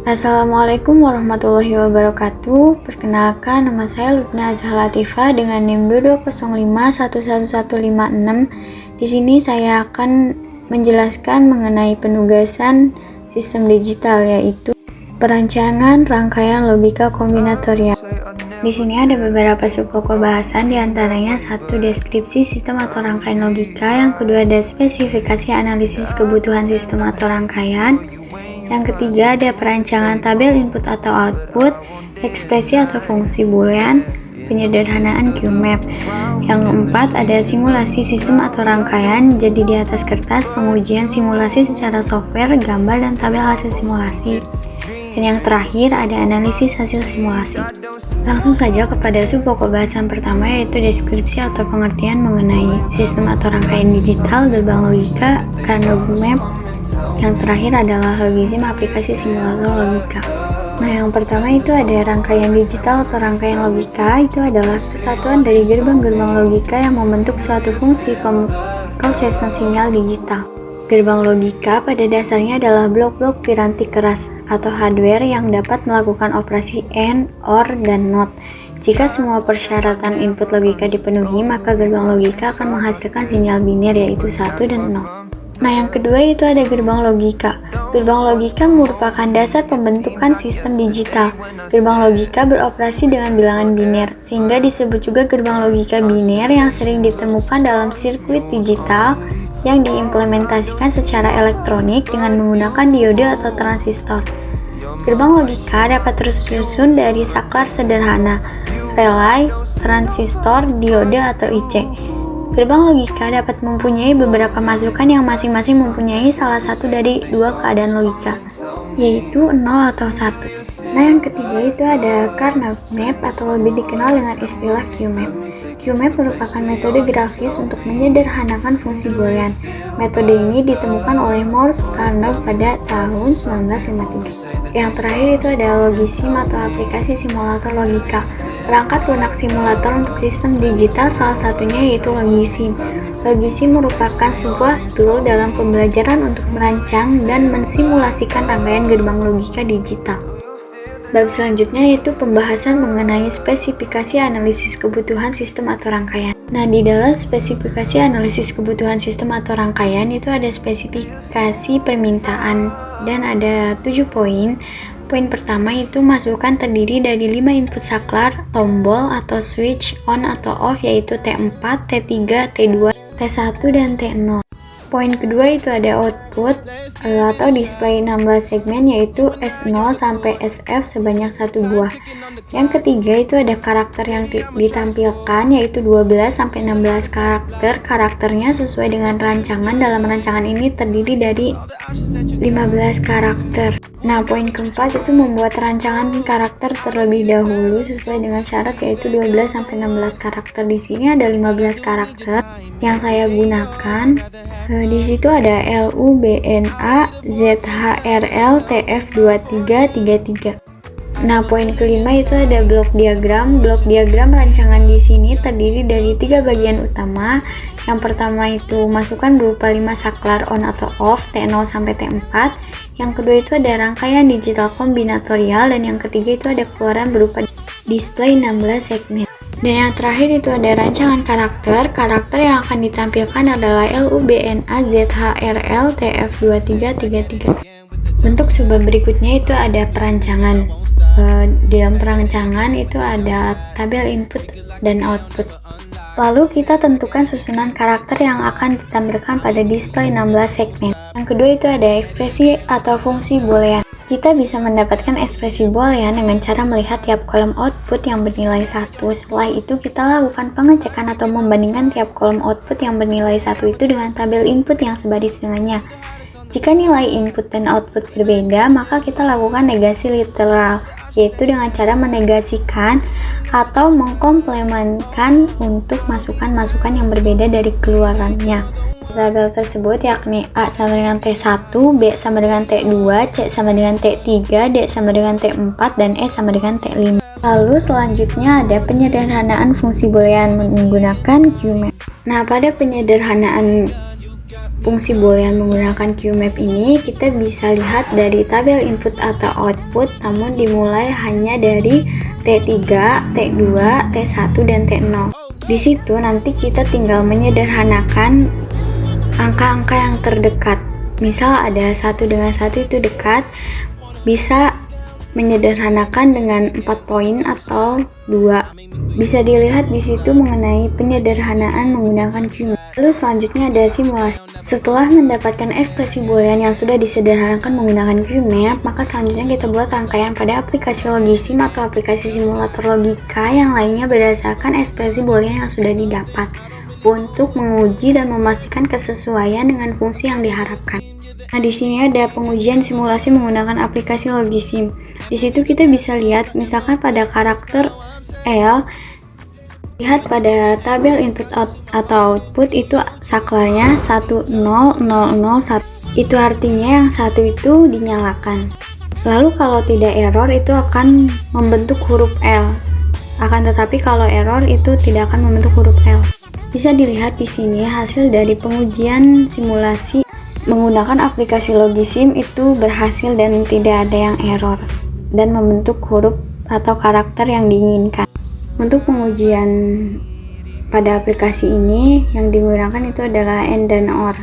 Assalamualaikum warahmatullahi wabarakatuh. Perkenalkan, nama saya Lubna Azhar Latifah dengan NIM 2205111156. Di sini saya akan menjelaskan mengenai penugasan sistem digital, yaitu perancangan rangkaian logika kombinatorial. Di sini ada beberapa subpokok bahasan, diantaranya satu, deskripsi sistem atau rangkaian logika. Yang kedua, ada spesifikasi analisis kebutuhan sistem atau rangkaian. Yang ketiga, ada perancangan tabel input atau output, ekspresi atau fungsi boolean, penyederhanaan QMAP. Yang keempat, ada simulasi sistem atau rangkaian, jadi di atas kertas, pengujian simulasi secara software, gambar, dan tabel hasil simulasi. Dan yang terakhir, ada analisis hasil simulasi. Langsung saja kepada subpokok bahasan pertama, yaitu deskripsi atau pengertian mengenai sistem atau rangkaian digital, gerbang logika, kernel QMAP. Yang terakhir adalah logisme aplikasi simulator logika. Nah, yang pertama itu ada rangkaian digital atau rangkaian logika. Itu adalah kesatuan dari gerbang-gerbang logika yang membentuk suatu fungsi pemrosesan sinyal digital. Gerbang logika pada dasarnya adalah blok-blok piranti keras atau hardware yang dapat melakukan operasi AND, OR, dan NOT. Jika semua persyaratan input logika dipenuhi, maka gerbang logika akan menghasilkan sinyal biner, yaitu 1 dan 0. Nah, yang kedua itu ada gerbang logika. Gerbang logika merupakan dasar pembentukan sistem digital. Gerbang logika beroperasi dengan bilangan biner, sehingga disebut juga gerbang logika biner yang sering ditemukan dalam sirkuit digital yang diimplementasikan secara elektronik dengan menggunakan diode atau transistor. Gerbang logika dapat tersusun dari saklar sederhana, relay, transistor, diode atau IC. Gerbang logika dapat mempunyai beberapa masukan yang masing-masing mempunyai salah satu dari dua keadaan logika, yaitu 0 atau 1. Nah, yang ketiga itu ada kernel QMAP atau lebih dikenal dengan istilah QMAP. QMAP merupakan metode grafis untuk menyederhanakan fungsi boolean. Metode ini ditemukan oleh Morse Kernel pada tahun 1953. Yang terakhir itu ada logisme atau aplikasi simulator logika. Perangkat lunak simulator untuk sistem digital salah satunya yaitu Logisim. Logisim merupakan sebuah tool dalam pembelajaran untuk merancang dan mensimulasikan rangkaian gerbang logika digital. Bab selanjutnya yaitu pembahasan mengenai spesifikasi analisis kebutuhan sistem atau rangkaian. Nah, di dalam spesifikasi analisis kebutuhan sistem atau rangkaian itu ada spesifikasi permintaan dan ada 7 poin. Poin pertama itu masukan terdiri dari 5 input saklar, tombol atau switch on atau off, yaitu T4, T3, T2, T1, dan T0. Poin kedua itu ada output atau display 16 segmen, yaitu S0 sampai SF sebanyak 1 buah. Yang ketiga itu ada karakter yang ditampilkan, yaitu 12 sampai 16 karakter. Karakternya sesuai dengan rancangan. Dalam rancangan ini terdiri dari 15 karakter. Nah, poin keempat itu membuat rancangan karakter terlebih dahulu sesuai dengan syarat, yaitu 12 sampai 16 karakter. Di sini ada 15 karakter yang saya gunakan. Di situ ada LUBNA ZHRL TF2333. Nah, poin kelima itu ada blok diagram. Blok diagram rancangan di sini terdiri dari 3 bagian utama. Yang pertama itu masukan berupa 5 saklar on atau off T0 sampai T4. Yang kedua itu ada rangkaian digital kombinatorial, dan yang ketiga itu ada keluaran berupa display 16 segmen. Dan yang terakhir itu ada rancangan karakter. Karakter yang akan ditampilkan adalah LUBNA ZHRL TF2333. Bentuk subbab berikutnya itu ada perancangan. Di dalam perancangan itu ada tabel input dan output. Lalu kita tentukan susunan karakter yang akan ditampilkan pada display 16 segmen. Yang kedua itu ada ekspresi atau fungsi boolean. Kita bisa mendapatkan ekspresi boolean dengan cara melihat tiap kolom output yang bernilai 1. Setelah itu kita lakukan pengecekan atau membandingkan tiap kolom output yang bernilai 1 itu dengan tabel input yang sebaris dengannya. Jika nilai input dan output berbeda, maka kita lakukan negasi literal, yaitu dengan cara menegasikan atau mengkomplementkan untuk masukan-masukan yang berbeda dari keluarannya. Tabel tersebut yakni A sama dengan T1, B sama dengan T2, C sama dengan T3, D sama dengan T4, dan E sama dengan T5. Lalu selanjutnya ada penyederhanaan fungsi boolean menggunakan QMAP. Nah, pada penyederhanaan fungsi boolean menggunakan QMap ini kita bisa lihat dari tabel input atau output, namun dimulai hanya dari T3, T2, T1, dan T0. Di situ nanti kita tinggal menyederhanakan angka-angka yang terdekat. Misal ada 1 dengan 1 itu dekat, bisa menyederhanakan dengan 4 poin atau 2. Bisa dilihat di situ mengenai penyederhanaan menggunakan QMap. Lalu selanjutnya ada simulasi. Setelah mendapatkan ekspresi boolean yang sudah disederhanakan menggunakan QMap, maka selanjutnya kita buat rangkaian pada aplikasi Logisim atau aplikasi simulator logika yang lainnya berdasarkan ekspresi boolean yang sudah didapat untuk menguji dan memastikan kesesuaian dengan fungsi yang diharapkan. Nah, di sini ada pengujian simulasi menggunakan aplikasi Logisim. Di situ kita bisa lihat misalkan pada karakter L, lihat pada tabel input atau output itu saklarnya 10001. Itu artinya yang satu itu dinyalakan. Lalu kalau tidak error itu akan membentuk huruf L. Akan tetapi kalau error itu tidak akan membentuk huruf L. Bisa dilihat di sini hasil dari pengujian simulasi menggunakan aplikasi Logisim itu berhasil dan tidak ada yang error dan membentuk huruf atau karakter yang diinginkan. Untuk pengujian pada aplikasi ini yang digunakan itu adalah AND dan OR.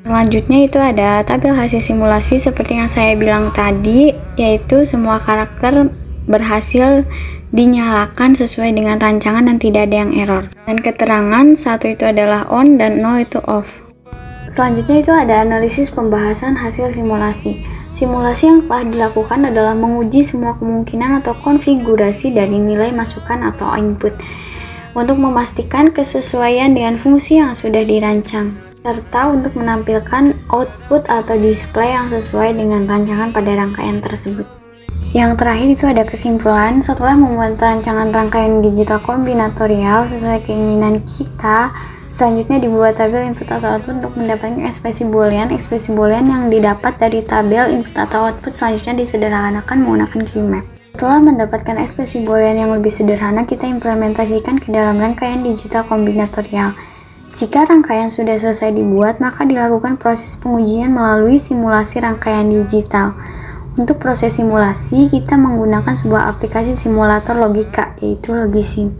Selanjutnya itu ada tabel hasil simulasi seperti yang saya bilang tadi, yaitu semua karakter berhasil dinyalakan sesuai dengan rancangan dan tidak ada yang error. Dan keterangan 1 itu adalah on dan 0 itu off. Selanjutnya itu ada analisis pembahasan hasil simulasi. Simulasi yang telah dilakukan adalah menguji semua kemungkinan atau konfigurasi dari nilai masukan atau input untuk memastikan kesesuaian dengan fungsi yang sudah dirancang, serta untuk menampilkan output atau display yang sesuai dengan rancangan pada rangkaian tersebut. Yang terakhir itu ada kesimpulan. Setelah membuat rancangan rangkaian digital kombinatorial sesuai keinginan kita, selanjutnya dibuat tabel input atau output untuk mendapatkan ekspresi boolean. Ekspresi boolean yang didapat dari tabel input atau output selanjutnya disederhanakan menggunakan QMap. Setelah mendapatkan ekspresi boolean yang lebih sederhana, kita implementasikan ke dalam rangkaian digital kombinatorial. Jika rangkaian sudah selesai dibuat, maka dilakukan proses pengujian melalui simulasi rangkaian digital. Untuk proses simulasi, kita menggunakan sebuah aplikasi simulator logika, yaitu Logisim.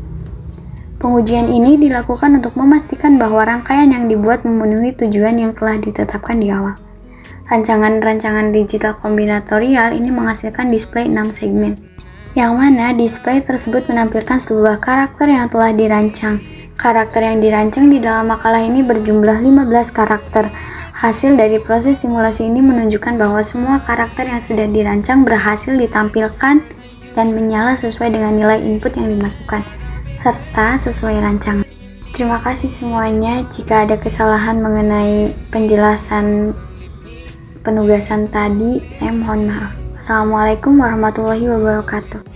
Pengujian ini dilakukan untuk memastikan bahwa rangkaian yang dibuat memenuhi tujuan yang telah ditetapkan di awal. Rancangan-rancangan digital kombinatorial ini menghasilkan display 6 segmen, yang mana display tersebut menampilkan sebuah karakter yang telah dirancang. Karakter yang dirancang di dalam makalah ini berjumlah 15 karakter. Hasil dari proses simulasi ini menunjukkan bahwa semua karakter yang sudah dirancang berhasil ditampilkan dan menyala sesuai dengan nilai input yang dimasukkan, serta sesuai rancangan. Terima kasih semuanya. Jika ada kesalahan mengenai penjelasan penugasan tadi, saya mohon maaf. Assalamualaikum warahmatullahi wabarakatuh.